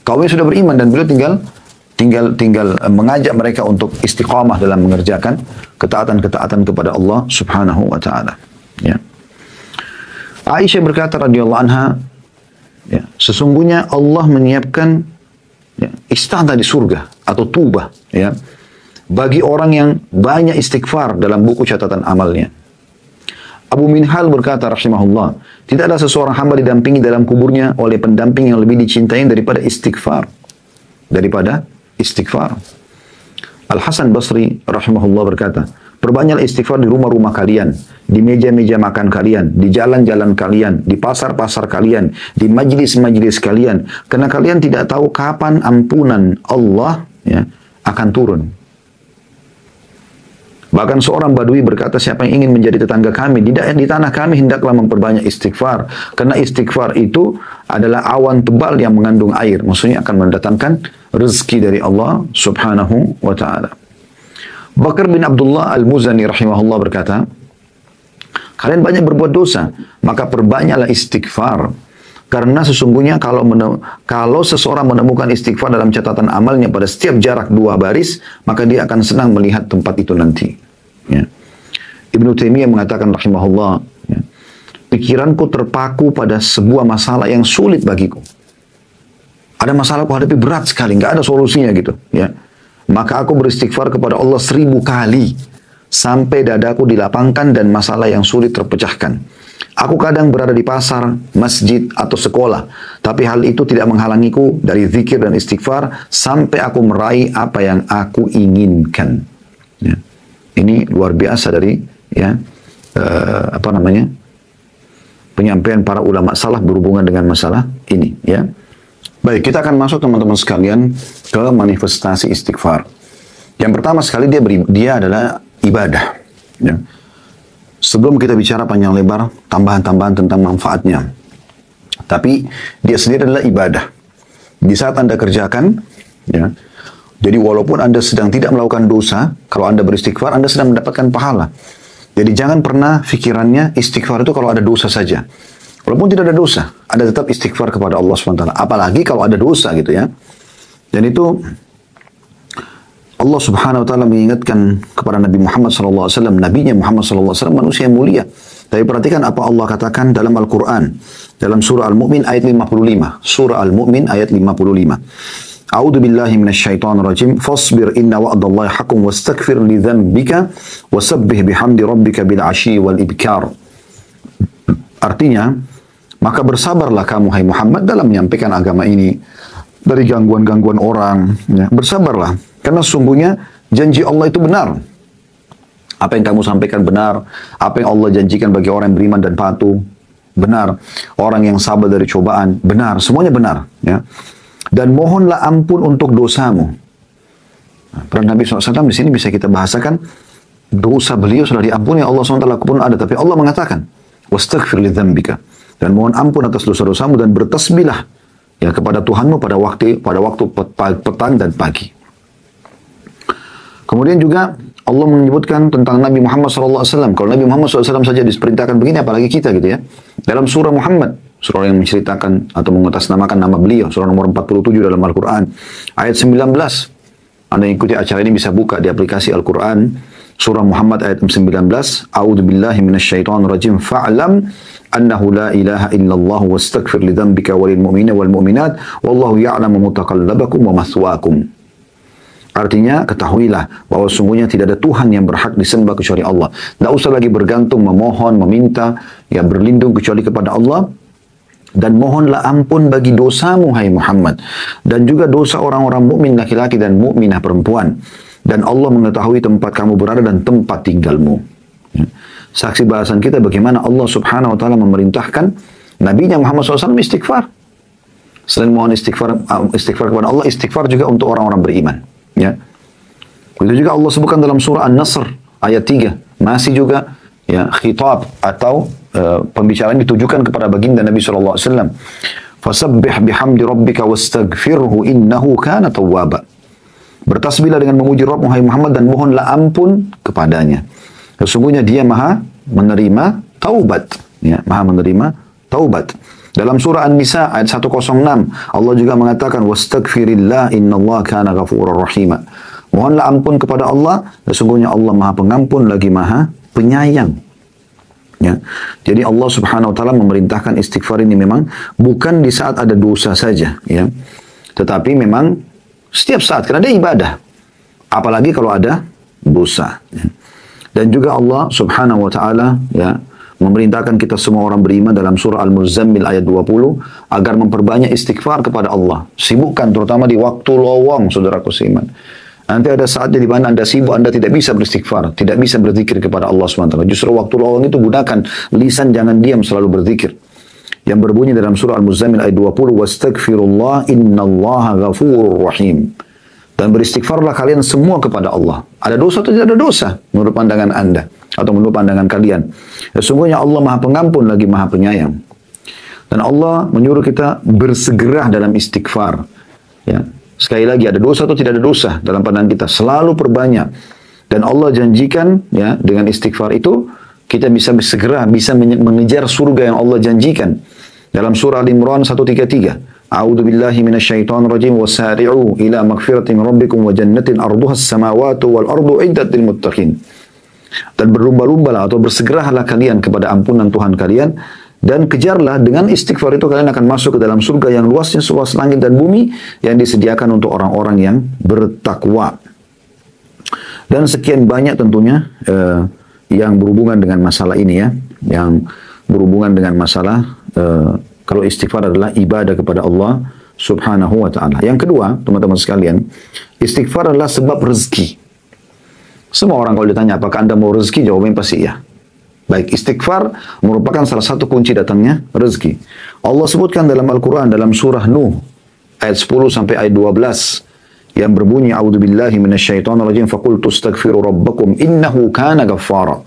kaumnya sudah beriman, dan beliau tinggal mengajak mereka untuk istiqamah dalam mengerjakan ketaatan-ketaatan kepada Allah Subhanahu wa taala. Ya. Aisyah berkata radhiyallahu anha, ya, sesungguhnya Allah menyiapkan ya, istana di surga atau tubah ya bagi orang yang banyak istighfar dalam buku catatan amalnya. Abu Minhal berkata rahimahullah, tidak ada seseorang hamba didampingi dalam kuburnya oleh pendamping yang lebih dicintai daripada istighfar. Al-Hasan Basri rahimahullah berkata, perbanyaklah istighfar di rumah-rumah kalian, di meja-meja makan kalian, di jalan-jalan kalian, di pasar-pasar kalian, di majlis-majlis kalian, karena kalian tidak tahu kapan ampunan Allah ya, akan turun. Bahkan seorang badui berkata, siapa yang ingin menjadi tetangga kami di tanah kami, hendaklah memperbanyak istighfar. Karena istighfar itu adalah awan tebal yang mengandung air. Maksudnya akan mendatangkan rezeki dari Allah subhanahu wa ta'ala. Bakar bin Abdullah Al-Muzani rahimahullah berkata, kalian banyak berbuat dosa, maka perbanyaklah istighfar. Karena sesungguhnya kalau seseorang menemukan istighfar dalam catatan amalnya pada setiap jarak 2 baris, maka dia akan senang melihat tempat itu nanti. Ya. Ibnu Taimiyah mengatakan rahimahullah, ya, pikiranku terpaku pada sebuah masalah yang sulit bagiku. Ada masalah aku hadapi berat sekali, nggak ada solusinya gitu. Ya. Maka aku beristighfar kepada Allah 1000 kali sampai dadaku dilapangkan dan masalah yang sulit terpecahkan. Aku kadang berada di pasar, masjid, atau sekolah. Tapi hal itu tidak menghalangiku dari zikir dan istighfar sampai aku meraih apa yang aku inginkan. Ya. Ini luar biasa dari ya penyampaian para ulama salaf berhubungan dengan masalah ini. Ya. Baik, kita akan masuk teman-teman sekalian ke manifestasi istighfar. Yang pertama sekali dia adalah ibadah. Ya. Sebelum kita bicara panjang lebar, tambahan-tambahan tentang manfaatnya. Tapi dia sendiri adalah ibadah. Di saat Anda kerjakan, ya, jadi walaupun Anda sedang tidak melakukan dosa, kalau Anda beristighfar, Anda sedang mendapatkan pahala. Jadi jangan pernah fikirannya istighfar itu kalau ada dosa saja. Walaupun tidak ada dosa, Anda tetap istighfar kepada Allah SWT. Apalagi kalau ada dosa gitu ya. Dan itu Allah Subhanahu Wa Taala mengingatkan kepada Nabi Muhammad SAW, Nabinya Muhammad SAW manusia yang mulia. Tapi perhatikan apa Allah katakan dalam Al-Quran. Dalam surah Al-Mu'min ayat 55. Surah Al-Mu'min ayat 55. A'udzu billahi minasyaitonir rajim. Fasbir inna wa'dallahi haqqun wastaghfir li dzambika wasabbih bihamdi rabbika bil 'ashyi wal ibkar. Artinya, maka bersabarlah kamu hai Muhammad dalam menyampaikan agama ini dari gangguan-gangguan orang, ya. Bersabarlah karena sungguhnya janji Allah itu benar. Apa yang kamu sampaikan benar, apa yang Allah janjikan bagi orang yang beriman dan patuh benar, orang yang sabar dari cobaan benar, semuanya benar, ya. Dan mohonlah ampun untuk dosamu. Peran Nabi SAW di sini bisa kita bahasakan, dosa beliau sudah diampuni Allah SWT pun ada, tapi Allah mengatakan, wastaghfir li dzambika, dan mohon ampun atas dosa-dosamu dan bertasbihlah ya kepada Tuhanmu pada waktu petang dan pagi. Kemudian juga Allah menyebutkan tentang Nabi Muhammad SAW. Kalau Nabi Muhammad SAW saja diperintahkan begini, apalagi kita gitu ya. Dalam surah Muhammad, surah yang menceritakan atau mengatasnamakan nama beliau, surah nomor 47 dalam Al-Quran, ayat 19. Anda ikuti acara ini bisa buka di aplikasi Al-Quran, surah Muhammad ayat 19. A'udzu billahi minasyaitonir rajim. Fa'lam annahu la ilaha illallah wastaghfir li dzambika walil mu'minina wal mu'minat wallahu ya'lamu mutaqallabakum wa mathwaakum. Artinya, ketahuilah bahwa sungguhnya tidak ada Tuhan yang berhak disembah kecuali Allah. Tidak usah lagi bergantung, memohon, meminta, ya berlindung kecuali kepada Allah. Dan mohonlah ampun bagi dosamu, hai Muhammad. Dan juga dosa orang-orang mukmin laki-laki dan mukminah perempuan. Dan Allah mengetahui tempat kamu berada dan tempat tinggalmu. Ya. Saksi bahasan kita bagaimana Allah Subhanahu Wa Taala memerintahkan Nabinya Muhammad SAW istighfar. Selain mohon istighfar kepada Allah, istighfar juga untuk orang-orang beriman. Ya. Itu juga Allah sebutkan dalam surah An-Nasr ayat 3. Masih juga ya khitab atau pembicaraan ditujukan kepada baginda Nabi sallallahu alaihi wasallam. Fasabbih bihamdi rabbika wastaghfirhu innahu kana tawwaba. Bertasbihlah dengan memuji Rabb Muhammad dan mohonlah ampun kepadanya. Sesungguhnya dia Maha menerima taubat, ya, Maha menerima taubat. Dalam surah An-Nisa ayat 106, Allah juga mengatakan wastaghfirillah innallaha kana ghafurur rahima. Mohonlah ampun kepada Allah, sesungguhnya Allah Maha Pengampun lagi Maha Penyayang. Ya. Jadi Allah Subhanahu Wa Taala memerintahkan istighfar ini memang bukan di saat ada dosa saja, ya. Tetapi memang setiap saat, karena dia ibadah. Apalagi kalau ada dosa. Ya. Dan juga Allah Subhanahu Wa Taala, ya, memerintahkan kita semua orang beriman dalam surah Al-Muzammil ayat 20 agar memperbanyak istighfar kepada Allah. Sibukkan terutama di waktu lowong, saudaraku seiman. Nanti ada saatnya di mana Anda sibuk, Anda tidak bisa beristighfar, tidak bisa berzikir kepada Allah SWT. Justru waktu lowong itu gunakan lisan, jangan diam, selalu berzikir. Yang berbunyi dalam surah Al-Muzammil ayat 20, wastaghfirullah innallaha ghafurur rahim. Dan beristighfarlah kalian semua kepada Allah. Ada dosa atau tidak ada dosa menurut pandangan Anda atau menurut pandangan kalian. Sesungguhnya Allah Maha Pengampun lagi Maha Penyayang. Dan Allah menyuruh kita bersegera dalam istighfar. Ya. Sekali lagi, ada dosa atau tidak ada dosa dalam pandangan kita, selalu perbanyak. Dan Allah janjikan, ya, dengan istighfar itu kita bisa segera bisa mengejar surga yang Allah janjikan. Dalam surah Al-Imran 133. A'udzu billahi minasyaitonir rajim wasari'u ila magfiratin min rabbikum wa jannatin arduhas samawati wal ardu iddat lil muttaqin. Dan berlumba-lumbalah atau bersegeralah kalian kepada ampunan Tuhan kalian dan kejarlah dengan istighfar itu kalian akan masuk ke dalam surga yang luasnya seluas langit dan bumi yang disediakan untuk orang-orang yang bertakwa. Dan sekian banyak tentunya yang berhubungan dengan masalah ini, ya, yang berhubungan dengan masalah kalau istighfar adalah ibadah kepada Allah Subhanahu Wa Taala. Yang kedua, teman-teman sekalian, istighfar adalah sebab rezeki. Semua orang kalau ditanya apakah Anda mau rezeki, jawabannya pasti ya. Baik, istighfar merupakan salah satu kunci datangnya rezeki. Allah sebutkan dalam Al-Quran, dalam surah Nuh, ayat 10 sampai ayat 12. yang berbunyi a'udzubillahi minasyaitonirrajim faqultu astaghfiru rabbakum innahu kana ghaffara.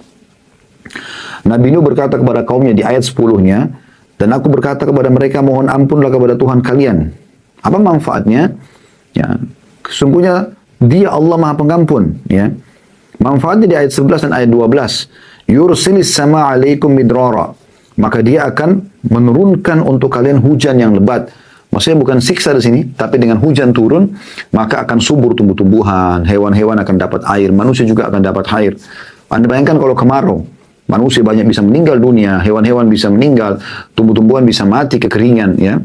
Nabi Nuh berkata kepada kaumnya di ayat 10-nya, dan aku berkata kepada mereka, mohon ampunlah kepada Tuhan kalian. Apa manfaatnya? Ya, sesungguhnya Dia Allah Maha Pengampun, ya. Manfaatnya di ayat 11 dan ayat 12. Yursilis sama alaikum midrara. Maka Dia akan menurunkan untuk kalian hujan yang lebat. Maksudnya bukan siksa di sini, tapi dengan hujan turun, maka akan subur tumbuh-tumbuhan, hewan-hewan akan dapat air, manusia juga akan dapat air. Anda bayangkan kalau kemarau, manusia banyak bisa meninggal dunia, hewan-hewan bisa meninggal, tumbuh-tumbuhan bisa mati kekeringan, ya.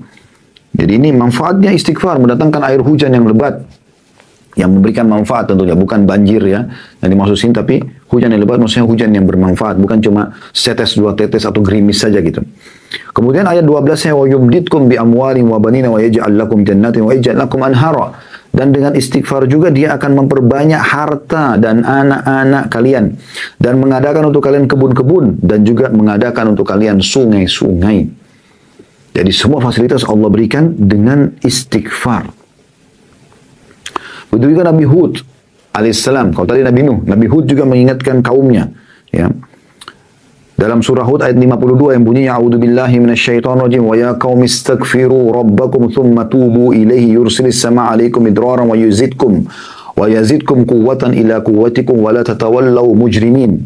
Jadi ini manfaatnya istighfar, mendatangkan air hujan yang lebat, yang memberikan manfaat tentunya, bukan banjir ya, yang dimaksud sini, tapi hujan yang lebat maksudnya hujan yang bermanfaat, bukan cuma setetes, dua tetes atau gerimis saja gitu. Kemudian ayat 12-nya wa yumditkum bi amwalin wa banina wa yaj'al lakum jannatin wa yaj'al lakum anhara. Dan dengan istighfar juga Dia akan memperbanyak harta dan anak-anak kalian, dan mengadakan untuk kalian kebun-kebun, dan juga mengadakan untuk kalian sungai-sungai. Jadi semua fasilitas Allah berikan dengan istighfar. Begitu juga Nabi Hud alaihissalam. Kalau tadi Nabi Nuh, Nabi Hud juga mengingatkan kaumnya, ya. Dalam surah Hud ayat 52 yang bunyinya a'udzubillahi minasyaitonirrajim wa ya qaumi istaghfiru rabbakum thumma tubu ilaihi yursilis sama 'alaikum midraran wa yazidkum quwwatan ila quwwatikum wa la tatawallaw mujrimin.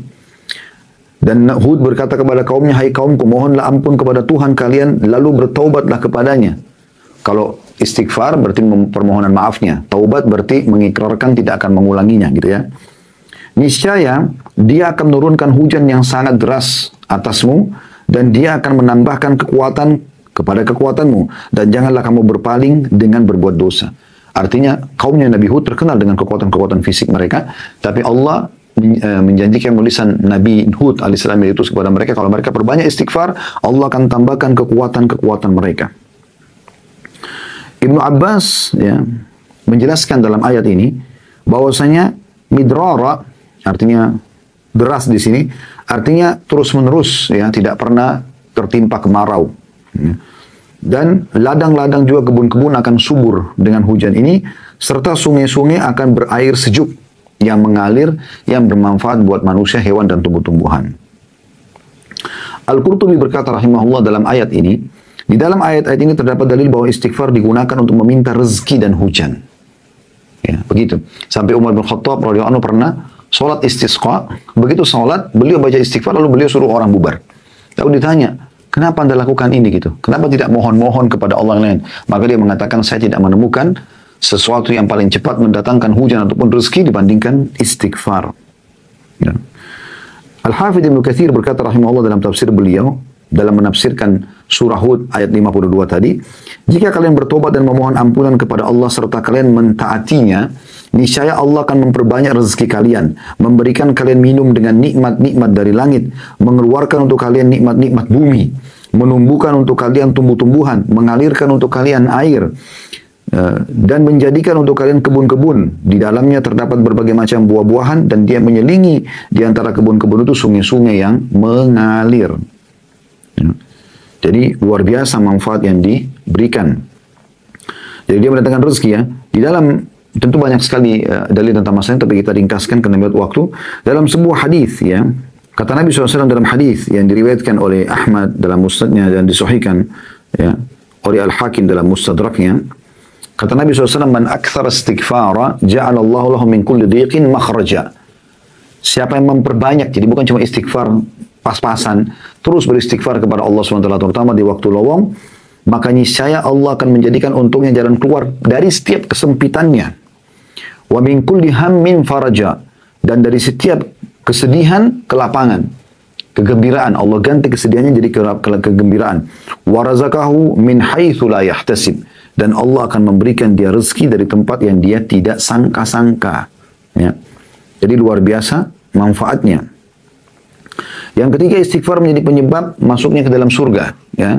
Dan Hud berkata kepada kaumnya, hai kaumku, mohonlah ampun kepada Tuhan kalian lalu bertaubatlah kepadanya. Kalau istighfar berarti permohonan maafnya, taubat berarti mengikrarkan tidak akan mengulanginya gitu ya. Niscaya Dia akan menurunkan hujan yang sangat deras atasmu, dan Dia akan menambahkan kekuatan kepada kekuatanmu, dan janganlah kamu berpaling dengan berbuat dosa. Artinya kaumnya Nabi Hud terkenal dengan kekuatan-kekuatan fisik mereka, tapi Allah menjanjikan tulisan Nabi Hud alaihissalam itu kepada mereka, kalau mereka perbanyak istighfar, Allah akan tambahkan kekuatan-kekuatan mereka. Ibnu Abbas ya menjelaskan dalam ayat ini bahwasanya midrara artinya deras di sini, artinya terus-menerus ya, tidak pernah tertimpa kemarau. Dan ladang-ladang juga kebun-kebun akan subur dengan hujan ini, serta sungai-sungai akan berair sejuk yang mengalir, yang bermanfaat buat manusia, hewan, dan tumbuh-tumbuhan. Al-Qurtubi berkata rahimahullah dalam ayat ini, di dalam ayat-ayat ini terdapat dalil bahwa istighfar digunakan untuk meminta rezeki dan hujan. Ya, begitu. Sampai Umar bin Khattab radhiyallahu anhu pernah sholat istisqa, begitu sholat, beliau baca istighfar, lalu beliau suruh orang bubar. Lalu ditanya, kenapa Anda lakukan ini gitu? Kenapa tidak mohon-mohon kepada Allah yang lain? Maka dia mengatakan, saya tidak menemukan sesuatu yang paling cepat mendatangkan hujan ataupun rezeki dibandingkan istighfar. Ya. Al-Hafidh Ibnu Katsir berkata rahimahullah dalam tafsir beliau, dalam menafsirkan surah Hud ayat 52 tadi, jika kalian bertobat dan memohon ampunan kepada Allah serta kalian mentaatinya, niscaya Allah akan memperbanyak rezeki kalian, memberikan kalian minum dengan nikmat-nikmat dari langit, mengeluarkan untuk kalian nikmat-nikmat bumi, menumbuhkan untuk kalian tumbuh-tumbuhan, mengalirkan untuk kalian air, dan menjadikan untuk kalian kebun-kebun. Di dalamnya terdapat berbagai macam buah-buahan, dan Dia menyelingi di antara kebun-kebun itu sungai-sungai yang mengalir. Jadi luar biasa manfaat yang diberikan. Jadi Dia mendatangkan rezeki ya. Di dalam tentu banyak sekali dalil tentang masalah ini, tapi kita ringkaskan karena waktu. Dalam sebuah hadis ya, kata Nabi SAW dalam hadis yang diriwayatkan oleh Ahmad dalam musnadnya dan disahihkan ya oleh Al-Hakim dalam mustadraknya, kata Nabi SAW, man akthara istighfara ja'alallahu lahu min kulli dhiqin makhraja. Siapa yang memperbanyak, jadi bukan cuma istighfar pas-pasan, terus beristighfar kepada Allah SWT, terutama di waktu lowong, maka niscaya Allah akan menjadikan untuknya jalan keluar dari setiap kesempitannya. Wa min kulli hammin faraja, dan dari setiap kesedihan kelapangan, kegembiraan. Allah ganti kesedihannya jadi kegembiraan. Wa razaqahu min haitsu la yahtasib, dan Allah akan memberikan dia rezeki dari tempat yang dia tidak sangka-sangka. Ya. Jadi luar biasa manfaatnya. Yang ketiga, istighfar menjadi penyebab masuknya ke dalam surga. Ya.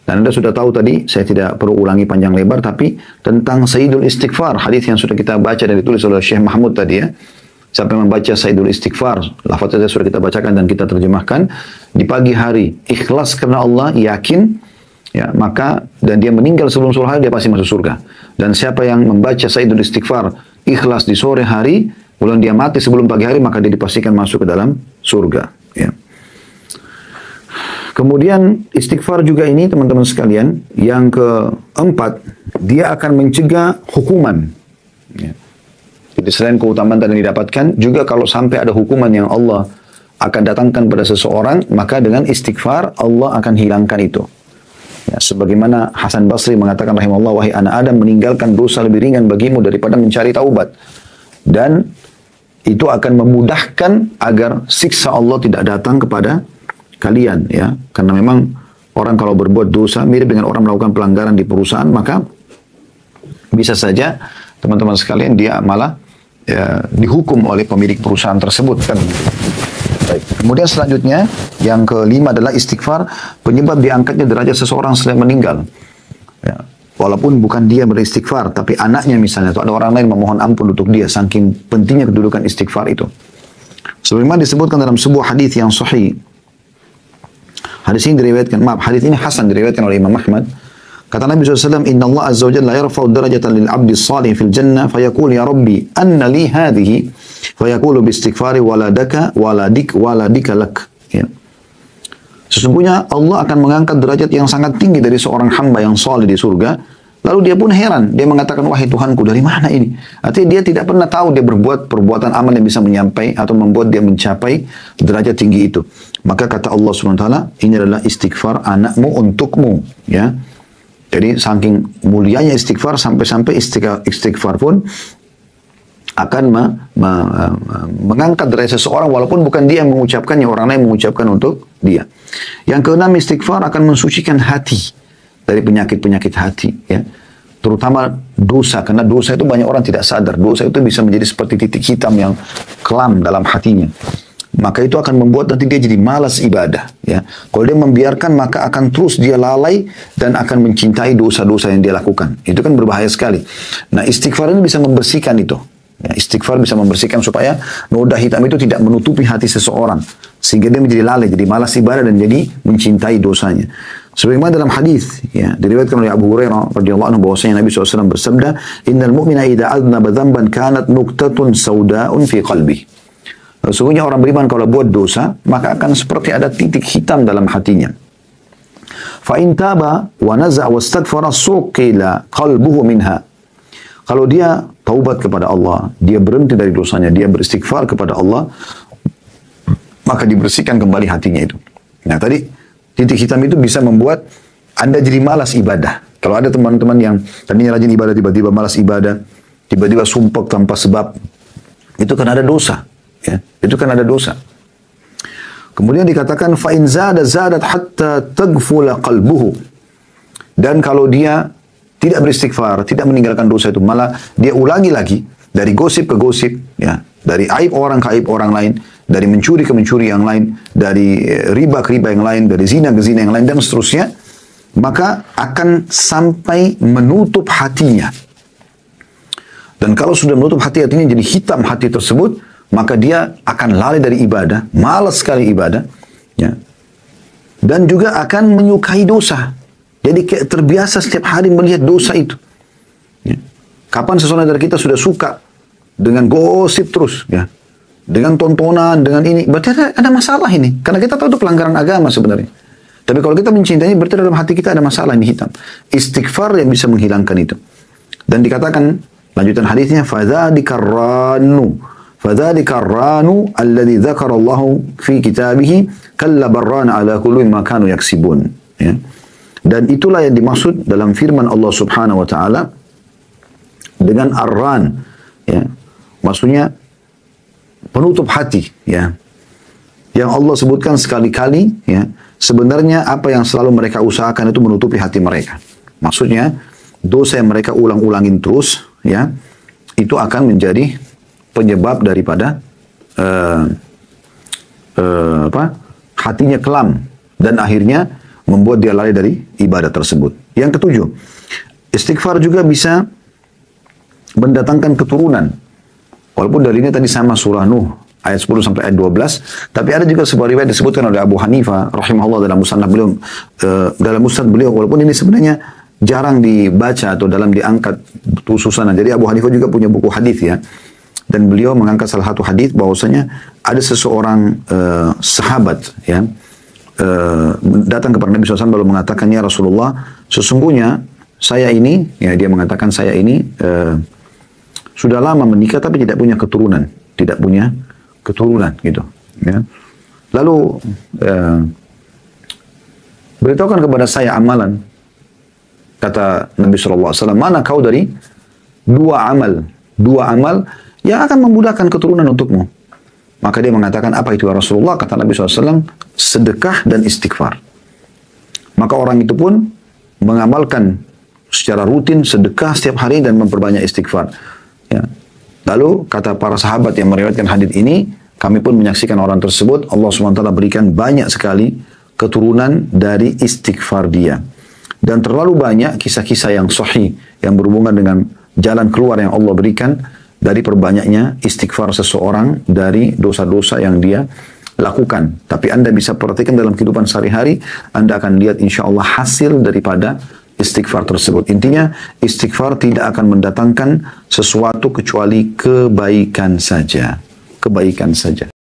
Dan Anda sudah tahu tadi, saya tidak perlu ulangi panjang lebar, tapi tentang Sayyidul Istighfar, hadis yang sudah kita baca dan ditulis oleh Syekh Mahmud tadi ya. Sampai membaca Sayyidul Istighfar, lafaznya sudah kita bacakan dan kita terjemahkan. Di pagi hari, ikhlas karena Allah, yakin, ya, maka, dan dia meninggal sebelum suruh hari, dia pasti masuk surga. Dan siapa yang membaca Sayyidul Istighfar ikhlas di sore hari, kemudian dia mati sebelum pagi hari, maka dia dipastikan masuk ke dalam surga. Ya. Kemudian istighfar juga ini teman-teman sekalian, yang keempat, dia akan mencegah hukuman. Ya. Jadi selain keutamaan tadi didapatkan, juga kalau sampai ada hukuman yang Allah akan datangkan pada seseorang, maka dengan istighfar Allah akan hilangkan itu. Ya, sebagaimana Hasan Basri mengatakan rahimahullah, wahai anak Adam, meninggalkan dosa lebih ringan bagimu daripada mencari taubat. Dan itu akan memudahkan agar siksa Allah tidak datang kepada kalian, ya, karena memang orang kalau berbuat dosa mirip dengan orang melakukan pelanggaran di perusahaan, maka bisa saja teman-teman sekalian dia malah ya, dihukum oleh pemilik perusahaan tersebut kan. Baik. Kemudian selanjutnya yang kelima adalah istighfar penyebab diangkatnya derajat seseorang setelah meninggal. Ya. Walaupun bukan dia beristighfar, tapi anaknya misalnya atau ada orang lain memohon ampun untuk dia, saking pentingnya kedudukan istighfar itu. Sebagaimana disebutkan dalam sebuah hadis yang sahih. Hadis ini diriwayatkan, hadis ini hasan diriwayatkan oleh Imam Ahmad. Kata Nabi SAW, Inna Allah Azza wa Jalla yarfa'u darajatan lil abdi salih fil jannah, fayaqul ya Rabbi, anna li hadhihi, fayaqulu bistighfari waladika lak. Ya. Sesungguhnya Allah akan mengangkat derajat yang sangat tinggi dari seorang hamba yang salih di surga. Lalu dia pun heran, dia mengatakan, wahai Tuhanku, dari mana ini? Artinya dia tidak pernah tahu dia berbuat perbuatan amal yang bisa menyampai atau membuat dia mencapai derajat tinggi itu. Maka kata Allah SWT, ini adalah istighfar anakmu untukmu. Ya. Jadi saking mulianya istighfar, sampai-sampai istighfar pun akan mengangkat derajat seseorang, walaupun bukan dia yang mengucapkannya, orang lain mengucapkan untuk dia. Yang keenam, istighfar akan mensucikan hati dari penyakit-penyakit hati, ya, terutama dosa, karena dosa itu banyak orang tidak sadar, dosa itu bisa menjadi seperti titik hitam yang kelam dalam hatinya, maka itu akan membuat nanti dia jadi malas ibadah, ya. Kalau dia membiarkan, maka akan terus dia lalai dan akan mencintai dosa-dosa yang dia lakukan, itu kan berbahaya sekali. Nah, istighfar ini bisa membersihkan itu, ya, istighfar bisa membersihkan supaya noda hitam itu tidak menutupi hati seseorang, sehingga dia menjadi lalai, jadi malas ibadah dan jadi mencintai dosanya. Sebagaimana dalam hadis, ya, diriwayatkan oleh Abu Hurairah radhiyallahu anhu bahwasanya Nabi SAW bersabda, "Innal mu'mina idza adznaba dzamban kanat nuqtatun sauda'un fi qalbi." Sesungguhnya orang beriman kalau buat dosa, maka akan seperti ada titik hitam dalam hatinya. Fa in taba wa naza'a wastaghfara suqila qalbuhu minha. Kalau dia taubat kepada Allah, dia berhenti dari dosanya, dia beristighfar kepada Allah, maka dibersihkan kembali hatinya itu. Nah, tadi titik hitam itu bisa membuat Anda jadi malas ibadah. Kalau ada teman-teman yang tadinya rajin ibadah, tiba-tiba malas ibadah, tiba-tiba sumpah tanpa sebab, itu kan ada dosa. Ya, itu kan ada dosa. Kemudian dikatakan, فَإِنْ zadat hatta tagfula qalbuhu. Dan kalau dia tidak beristighfar, tidak meninggalkan dosa itu, malah dia ulangi lagi, dari gosip ke gosip, ya, dari aib orang ke aib orang lain, dari mencuri ke mencuri yang lain, dari riba ke riba yang lain, dari zina ke zina yang lain, dan seterusnya, maka akan sampai menutup hatinya. Dan kalau sudah menutup hatinya jadi hitam hati tersebut, maka dia akan lalai dari ibadah, malas sekali ibadah, ya, dan juga akan menyukai dosa. Jadi kayak terbiasa setiap hari melihat dosa itu. Ya. Kapan seseorang dari kita sudah suka dengan gosip terus, ya, dengan tontonan, dengan ini, berarti ada masalah ini. Karena kita tahu itu pelanggaran agama sebenarnya. Tapi kalau kita mencintainya, berarti dalam hati kita ada masalah ini hitam. Istighfar yang bisa menghilangkan itu. Dan dikatakan, lanjutan hadisnya, فَذَلِكَ الرَّانُ الَّذِي ذَكَرَ اللَّهُ فِي كِتَابِهِ كَلَّ بَرَّانَ عَلَى كُلُّ مَا كَانُوا يَكْسِبُونَ. Ya. Dan itulah yang dimaksud dalam firman Allah Subhanahu wa taala dengan ar-ran, ya. Maksudnya penutup hati, ya. Yang Allah sebutkan sekali-kali, ya. Sebenarnya apa yang selalu mereka usahakan itu menutupi hati mereka. Maksudnya dosa yang mereka ulang-ulangin terus, ya, itu akan menjadi penyebab daripada hatinya kelam dan akhirnya membuat dia lari dari ibadah tersebut. Yang ketujuh, istighfar juga bisa mendatangkan keturunan. Walaupun dalilnya tadi sama surah Nuh ayat 10 sampai ayat 12, tapi ada juga sebuah riwayat disebutkan oleh Abu Hanifah rahimahullah dalam musnad beliau, walaupun ini sebenarnya jarang dibaca atau dalam diangkat khususan. Jadi Abu Hanifah juga punya buku hadis ya. Dan beliau mengangkat salah satu hadis bahwasanya ada seseorang sahabat ya datang kepada Nabi SAW lalu mengatakan, ya Rasulullah, sesungguhnya saya ini, ya dia mengatakan saya ini sudah lama menikah tapi tidak punya keturunan, gitu. Ya. Lalu beritahukan kepada saya amalan. Kata Nabi SAW, mana kau dari dua amal yang akan memudahkan keturunan untukmu. Maka dia mengatakan, apa itu ya Rasulullah? Kata Nabi SAW, sedekah dan istighfar. Maka orang itu pun mengamalkan secara rutin sedekah setiap hari dan memperbanyak istighfar. Ya. Lalu kata para sahabat yang meriwayatkan hadis ini, kami pun menyaksikan orang tersebut, Allah SWT berikan banyak sekali keturunan dari istighfar dia. Dan terlalu banyak kisah-kisah yang sahih yang berhubungan dengan jalan keluar yang Allah berikan dari perbanyaknya istighfar seseorang dari dosa-dosa yang dia lakukan. Tapi Anda bisa perhatikan dalam kehidupan sehari-hari, Anda akan lihat insya Allah hasil daripada istighfar tersebut. Intinya, istighfar tidak akan mendatangkan sesuatu kecuali kebaikan saja. Kebaikan saja.